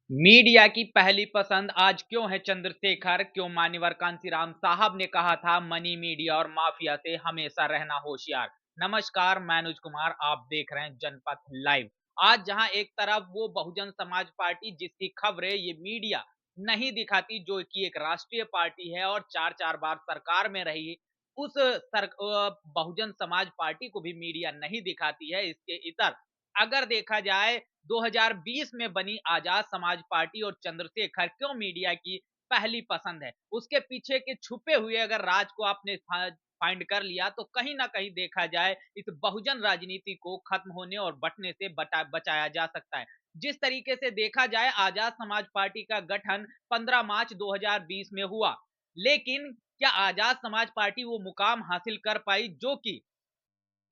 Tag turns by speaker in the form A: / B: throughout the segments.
A: Media की पहली पसंद आज क्यों है चंद्रशेखर? क्यों मान्यवर कांशीराम साहब ने कहा था मनी मीडिया और माफिया से हमेशा रहना होशियार। नमस्कार, मैं अनुज कुमार, आप देख रहे हैं जनपथ लाइव। आज जहां एक तरफ वो बहुजन समाज पार्टी जिसकी खबरें ये मीडिया नहीं दिखाती, जो कि एक राष्ट्रीय पार्टी है और चार चार बार सरकार में रही, उस बहुजन समाज पार्टी को भी मीडिया नहीं दिखाती है। इसके इतर अगर देखा जाए 2020 में बनी आजाद समाज पार्टी और चंद्रशेखर क्यों मीडिया की पहली पसंद है, उसके पीछे के छुपे हुए अगर राज को आपने फाइंड कर लिया तो कहीं ना कहीं देखा जाए इस बहुजन राजनीति को खत्म होने और बंटने से बचाया जा सकता है। जिस तरीके से देखा जाए आजाद समाज पार्टी का गठन 15 मार्च 2020 में हुआ, लेकिन क्या आजाद समाज पार्टी वो मुकाम हासिल कर पाई जो कि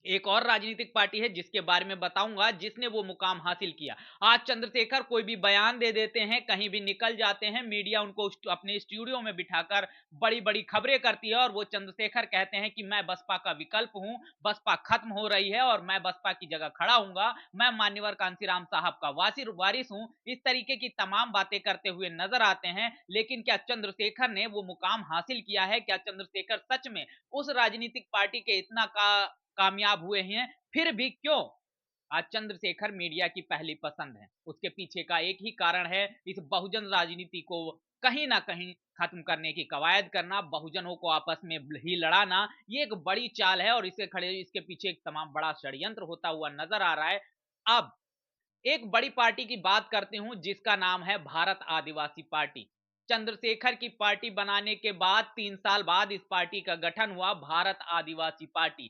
A: एक और राजनीतिक पार्टी है जिसके बारे में बताऊंगा जिसने वो मुकाम हासिल किया। आज चंद्रशेखर कोई भी बयान दे देते हैं, कहीं भी निकल जाते हैं, मीडिया उनको अपने स्टूडियो में बिठाकर बड़ी बड़ी खबरें करती है और वो चंद्रशेखर कहते हैं कि मैं बसपा का विकल्प हूं, बसपा खत्म हो रही है और मैं बसपा की जगह खड़ा हूंगा, मैं मान्यवर कांशीराम साहब का वारिस हूं। इस तरीके की तमाम बातें करते हुए नजर आते हैं। लेकिन क्या चंद्रशेखर ने वो मुकाम हासिल किया है? क्या चंद्रशेखर सच में उस राजनीतिक पार्टी के इतना कामयाब हुए हैं? फिर भी क्यों आज चंद्रशेखर मीडिया की पहली पसंद है? उसके पीछे का एक ही कारण है, इस बहुजन राजनीति को कहीं ना कहीं खत्म करने की कवायद करना, बहुजनों को आपस में ही लड़ाना। ये एक बड़ी चाल है और इसके पीछे एक तमाम बड़ा षड्यंत्र होता हुआ नजर आ रहा है। अब एक बड़ी पार्टी की बात करती हूं जिसका नाम है भारत आदिवासी पार्टी। चंद्रशेखर की पार्टी बनाने के बाद 3 साल बाद इस पार्टी का गठन हुआ, भारत आदिवासी पार्टी।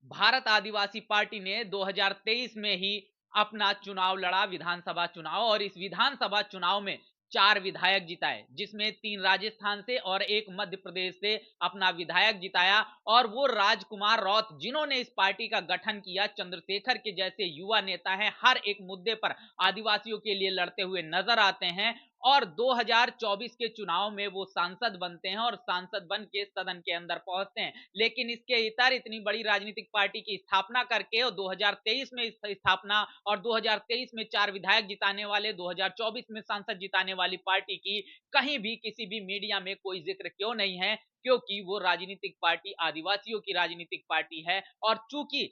A: भारत आदिवासी पार्टी ने 2023 में ही अपना चुनाव लड़ा, विधानसभा चुनाव, और इस विधानसभा चुनाव में 4 विधायक जिताए, जिसमें 3 राजस्थान से और 1 मध्य प्रदेश से अपना विधायक जिताया। और वो राजकुमार रौत जिन्होंने इस पार्टी का गठन किया, चंद्रशेखर के जैसे युवा नेता हैं, हर एक मुद्दे पर आदिवासियों के लिए लड़ते हुए नजर आते हैं। और 2024 के चुनाव में वो सांसद बनते हैं और सांसद बन के सदन के अंदर पहुंचते हैं। लेकिन इसके इतर इतनी बड़ी राजनीतिक पार्टी की स्थापना करके और 2023 में स्थापना और 2023 में 4 विधायक जिताने वाले, 2024 में सांसद जिताने वाली पार्टी की कहीं भी किसी भी मीडिया में कोई जिक्र क्यों नहीं है? क्योंकि वो राजनीतिक पार्टी आदिवासियों की राजनीतिक पार्टी है। और चूंकि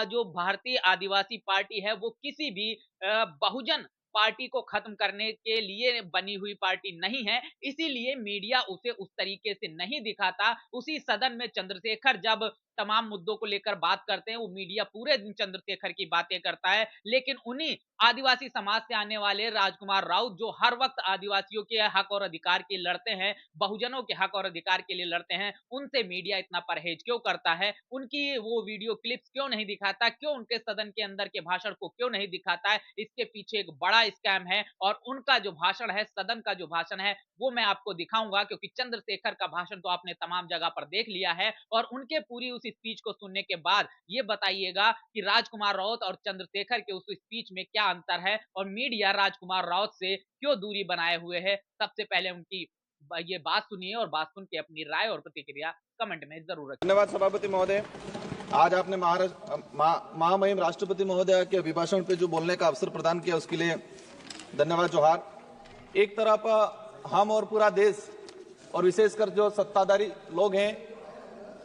A: जो भारतीय आदिवासी पार्टी है वो किसी भी बहुजन पार्टी को खत्म करने के लिए बनी हुई पार्टी नहीं है, इसीलिए मीडिया उसे उस तरीके से नहीं दिखाता। उसी सदन में चंद्रशेखर जब तमाम मुद्दों को लेकर बात करते हैं, वो मीडिया पूरे दिन चंद्रशेखर की बातें करता है। लेकिन उन्हीं आदिवासी समाज से आने वाले राजकुमार राउत, जो हर वक्त आदिवासियों के हक और अधिकार के लड़ते हैं, बहुजनों के हक और अधिकार के लिए लड़ते हैं, उनसे मीडिया इतना परहेज क्यों करता है? उनकी वो वीडियो क्लिप्स क्यों नहीं दिखाता? क्यों उनके सदन के अंदर के भाषण को क्यों नहीं दिखाता है? इसके पीछे एक बड़ा स्कैम है। और उनका जो भाषण है, सदन का जो भाषण है, वो मैं आपको दिखाऊंगा, क्योंकि चंद्रशेखर का भाषण तो आपने तमाम जगह पर देख लिया है। और उनके पूरी उस स्पीच को सुनने के बाद ये बताइएगा कि राजकुमार राउत और चंद्रशेखर के उस स्पीच में क्या अंतर है और मीडिया राजकुमार राउत से क्यों दूरी बनाए हुए है। सबसे पहले उनकी ये बात सुनिए और बात सुन के अपनी राय और प्रतिक्रिया कमेंट में जरूर रखिए।
B: धन्यवाद सभापति महोदय। आज आपने महामहिम राष्ट्रपति महोदय के अभिभाषण पे जो बोलने का अवसर प्रदान किया उसके लिए धन्यवाद, जोहार। एक तरफ हम और पूरा देश और विशेषकर जो सत्ताधारी लोग हैं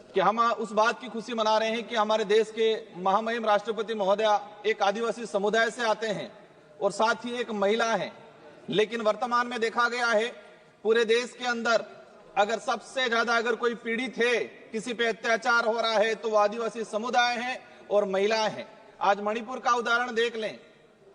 B: कि हम उस बात की खुशी मना रहे हैं कि हमारे देश के महामहिम राष्ट्रपति महोदय एक आदिवासी समुदाय से आते हैं और साथ ही एक महिला है। लेकिन वर्तमान में देखा गया है पूरे देश के अंदर अगर सबसे ज्यादा अगर कोई पीड़ित है, किसी पे अत्याचार हो रहा है, तो वो आदिवासी समुदाय है और महिलाएं हैं। आज मणिपुर का उदाहरण देख लें।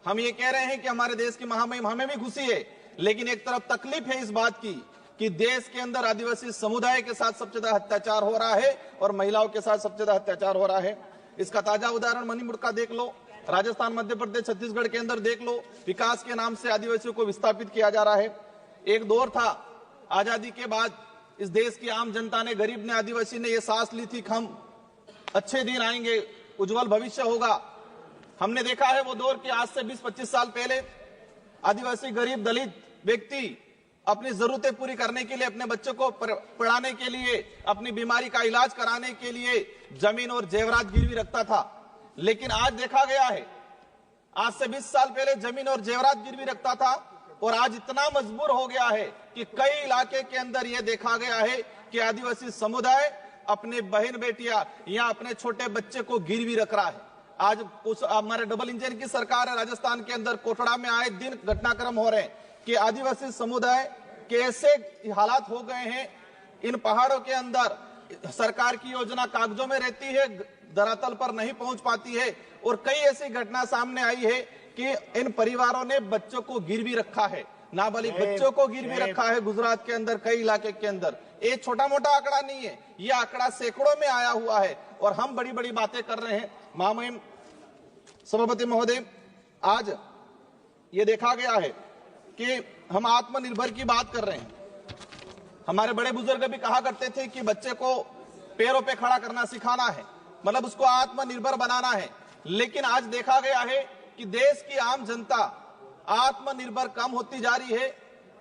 B: हम ये कह रहे हैं कि हमारे देश की महामहिम, हमें भी खुशी है, लेकिन एक तरफ तकलीफ है इस बात की कि देश के अंदर आदिवासी समुदाय के साथ सबसे ज्यादा अत्याचार हो रहा है और महिलाओं के साथ सबसे ज्यादा अत्याचार हो रहा है। इसका ताजा उदाहरण मणिपुर का देख लो, राजस्थान, मध्य प्रदेश, छत्तीसगढ़ के अंदर देख लो। विकास के नाम से आदिवासियों को विस्थापित किया जा रहा है। एक दौर था आजादी के बाद, इस देश की आम जनता ने, गरीब ने, आदिवासी ने ये सांस ली थी कि हम अच्छे दिन आएंगे, उज्जवल भविष्य होगा। हमने देखा है वो दौर कि आज से 20-25 साल पहले आदिवासी गरीब दलित व्यक्ति अपनी जरूरतें पूरी करने के लिए, अपने बच्चों को पढ़ाने के लिए, अपनी बीमारी का इलाज कराने के लिए जमीन और जेवरात गिरवी रखता था। लेकिन आज देखा गया है, आज से 20 साल पहले जमीन और जेवरात गिरवी रखता था और आज इतना मजबूर हो गया है कि कई इलाके के अंदर यह देखा गया है कि आदिवासी समुदाय अपने बहन बेटियां या अपने छोटे बच्चे को गिरवी रख रहा है। आज हमारे डबल इंजन की सरकार है, राजस्थान के अंदर कोटड़ा में आए दिन घटनाक्रम हो रहे हैं कि आदिवासी समुदाय के ऐसे हालात हो गए हैं, इन पहाड़ों के अंदर सरकार की योजना कागजों में रहती है, धरातल पर नहीं पहुंच पाती है। और कई ऐसी घटना सामने आई है कि इन परिवारों ने बच्चों को गिरवी रखा है, नाबालिग बच्चों को गिरवी रखा है गुजरात के अंदर कई इलाके के अंदर। ये छोटा मोटा आंकड़ा नहीं है, ये आंकड़ा सैकड़ों में आया हुआ है और हम बड़ी बड़ी बातें कर रहे हैं। महामहिम सभापति महोदय, आज ये देखा गया है कि हम आत्मनिर्भर की बात कर रहे हैं। हमारे बड़े बुजुर्ग भी कहा करते थे कि बच्चे को पैरों पे खड़ा करना सिखाना है, मतलब उसको आत्मनिर्भर बनाना है। लेकिन आज देखा गया है कि देश की आम जनता आत्मनिर्भर कम होती जा रही है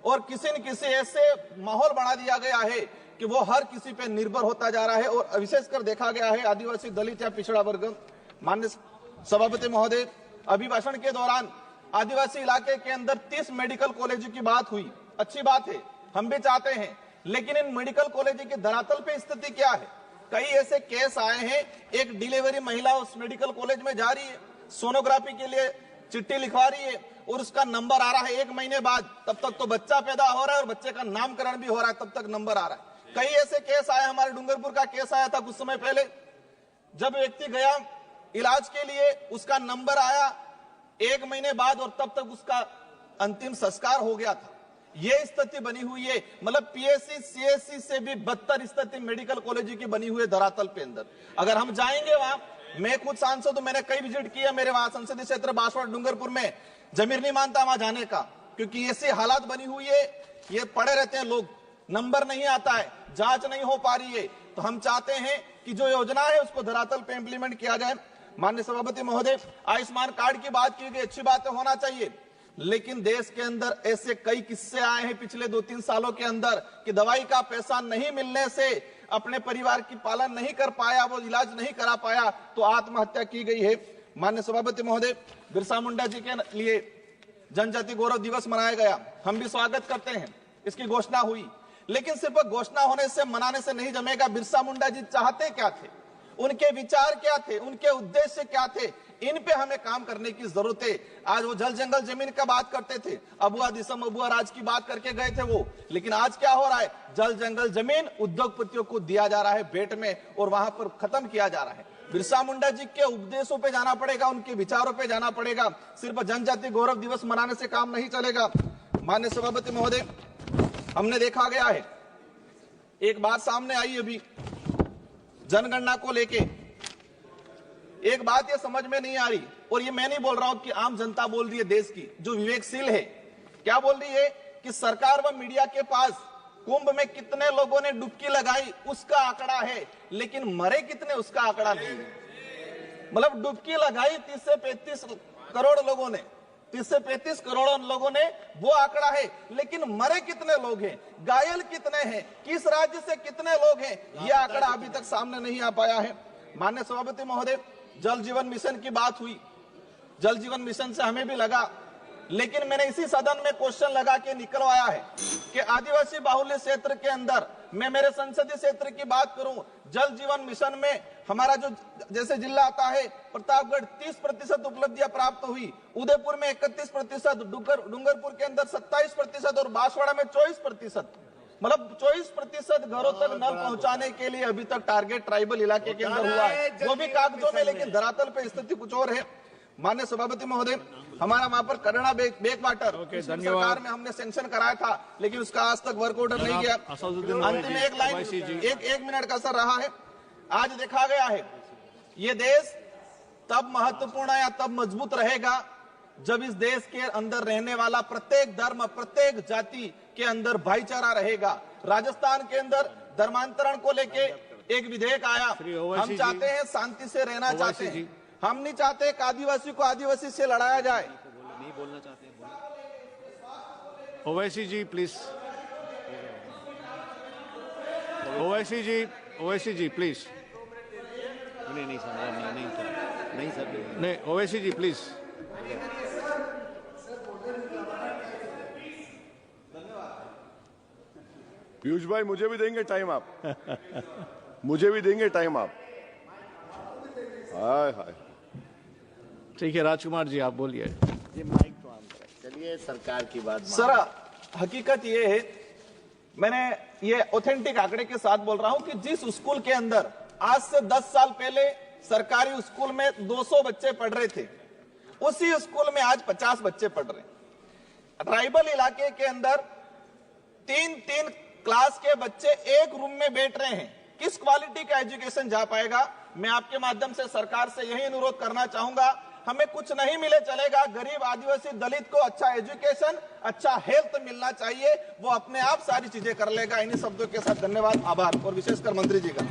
B: और किसी न किसी ऐसे माहौल बना दिया गया है कि वो हर किसी पे निर्भर होता जा रहा है। और विशेषकर देखा गया है आदिवासी, दलित या पिछड़ा वर्ग। माननीय सभापति महोदय, अभिभाषण के दौरान आदिवासी इलाके के अंदर 30 मेडिकल कॉलेज की बात हुई, अच्छी बात है, हम भी चाहते हैं, लेकिन इन मेडिकल कॉलेज की धरातल पे स्थिति क्या है? कई ऐसे केस आए हैं, एक डिलीवरी महिला उस मेडिकल कॉलेज में जा रही है, सोनोग्राफी के लिए चिट्ठी लिखवा रही है और उसका नंबर आ रहा है 1 महीने बाद, तब तक तो बच्चा पैदा हो रहा है और बच्चे का नामकरण भी हो रहा है, तब तक नंबर आ रहा है। कई ऐसे केस आए, हमारे डूंगरपुर का केस आया था कुछ समय पहले, जब व्यक्ति गया इलाज के लिए, उसका नंबर आया 1 महीने बाद और तब तक उसका अंतिम संस्कार हो गया था। ये स्थिति बनी हुई है, मतलब पीएससी सीएससी से भी बदतर स्थिति मेडिकल कॉलेज की बनी हुई है धरातल पे अंदर। अगर हम जाएंगे वहां, मैं खुद सांसद हूं, मैंने कई विजिट किया, मेरे वहां संसदीय क्षेत्र बांसवाड़ा डूंगरपुर में जमीर नहीं मानता वहां जाने का, क्योंकि ऐसी हालात बनी हुई है, ये पड़े रहते हैं लोग, नंबर नहीं आता है, जांच नहीं हो पा रही है। तो हम चाहते हैं कि जो योजना है उसको धरातल पे इंप्लीमेंट किया जाए। माननीय सभापति महोदय, आयुष्मान कार्ड की बात की गई, अच्छी बात होना चाहिए, लेकिन देश के अंदर ऐसे कई किस्से आए हैं पिछले 2-3 सालों के अंदर कि दवाई का पैसा नहीं मिलने से अपने परिवार की पालन नहीं कर पाया, वो इलाज नहीं करा पाया, तो आत्महत्या की गई है। माननीय सभापति महोदय, बिरसा मुंडा जी के लिए जनजाति गौरव दिवस मनाया गया, हम भी स्वागत करते हैं, इसकी घोषणा हुई, लेकिन सिर्फ घोषणा होने से, मनाने से नहीं जमेगा। बिरसा मुंडा जी चाहते क्या थे, उनके विचार क्या थे, उनके उद्देश्य क्या थे, इन पे हमें काम करने की जरूरत है। आज वो जल जंगल जमीन का बात करते थे, अबुआ दिसम अबुआ राज की बात करके गए थे वो, लेकिन आज क्या हो रहा है, जल जंगल जमीन उद्योगपतियों को दिया जा रहा है भेंट में और वहां पर खत्म किया जा रहा है। बिरसा मुंडा जी के उपदेशों पे जाना पड़ेगा, उनके विचारों पे जाना पड़ेगा, सिर्फ जनजाति गौरव दिवस मनाने से काम नहीं चलेगा। माननीय सभापति महोदय, हमने देखा गया है, एक बात सामने आई अभी जनगणना को लेके, एक बात ये समझ में नहीं आ रही, और ये मैं नहीं बोल रहा हूं कि आम जनता बोल रही है, देश की जो विवेकशील है, क्या बोल रही है कि सरकार व मीडिया के पास कुंभ में कितने लोगों ने डुबकी लगाई उसका आंकड़ा है, लेकिन मरे कितने उसका आंकड़ा नहीं है। मतलब डुबकी लगाई 30 से 35 करोड़ लोगों ने, 30 से 35 करोड़ लोगों ने, वो आंकड़ा है, लेकिन मरे कितने लोग हैं, घायल कितने हैं, किस राज्य से कितने लोग हैं, यह आंकड़ा अभी तक सामने नहीं आ पाया है। माननीय सभापति महोदय, जल जीवन मिशन की बात हुई, जल जीवन मिशन से हमें भी लगा, लेकिन मैंने इसी सदन में क्वेश्चन लगा के निकलवाया है कि आदिवासी बाहुल्य क्षेत्र के अंदर, मैं मेरे संसदीय क्षेत्र की बात करूं, जल जीवन मिशन में हमारा जो जैसे जिला आता है प्रतापगढ़ 30% उपलब्धियां प्राप्त हुई, उदयपुर में 31%, डूंगरपुर के अंदर 27% और बांसवाड़ा में 24%, मतलब 24% घरों तक नल पहुंचाने के लिए अभी तक टारगेट ट्राइबल इलाके के अंदर हुआ है, वो भी कागजों में, लेकिन धरातल पे स्थिति कुछ और है। माननीय सभापति महोदय, हमारा वहां पर करना बैक वाटर सरकार में हमने सेंक्शन कराया था, लेकिन उसका आज तक वर्क ऑर्डर नहीं गया। अंतिम एक लाइन, एक मिनट का सर रहा है। आज देखा गया है, ये देश तब महत्वपूर्ण या तब मजबूत रहेगा जब इस देश के अंदर रहने वाला प्रत्येक धर्म, प्रत्येक जाति के अंदर भाईचारा रहेगा। राजस्थान के अंदर धर्मांतरण को लेके एक विधेयक आया, हम चाहते हैं शांति से रहना चाहते हैं, हम नहीं चाहते कि आदिवासी को आदिवासी से लड़ाया जाए।
C: नहीं बोलना चाहते हैं, ओवैसी जी प्लीज, ओवैसी जी प्लीज, नहीं सर, नहीं ओवैसी जी प्लीज।
D: पीयूष भाई मुझे भी देंगे टाइम आप मुझे भी देंगे टाइम आप। हाय हाय।
C: ठीक है राजकुमार जी आप बोलिए।
E: ये माइक तो ऑन करें। चलिए सरकार की बात
B: सर हकीकत ये है, मैंने ये ऑथेंटिक आंकड़े के साथ बोल रहा हूं कि जिस स्कूल के अंदर आज से 10 साल पहले सरकारी स्कूल में 200 बच्चे पढ़ रहे थे, उसी स्कूल में आज 50 बच्चे पढ़ रहे हैं। ट्राइबल इलाके के अंदर 3-3 क्लास के बच्चे एक रूम में बैठ रहे हैं। किस क्वालिटी का एजुकेशन जा पाएगा? मैं आपके माध्यम से सरकार से यही अनुरोध करना चाहूंगा, हमें कुछ नहीं मिले चलेगा, गरीब आदिवासी दलित को अच्छा एजुकेशन, अच्छा हेल्थ मिलना चाहिए, वो अपने आप सारी चीजें कर लेगा। इन्हीं शब्दों के साथ धन्यवाद, आभार और विशेषकर मंत्री जी का।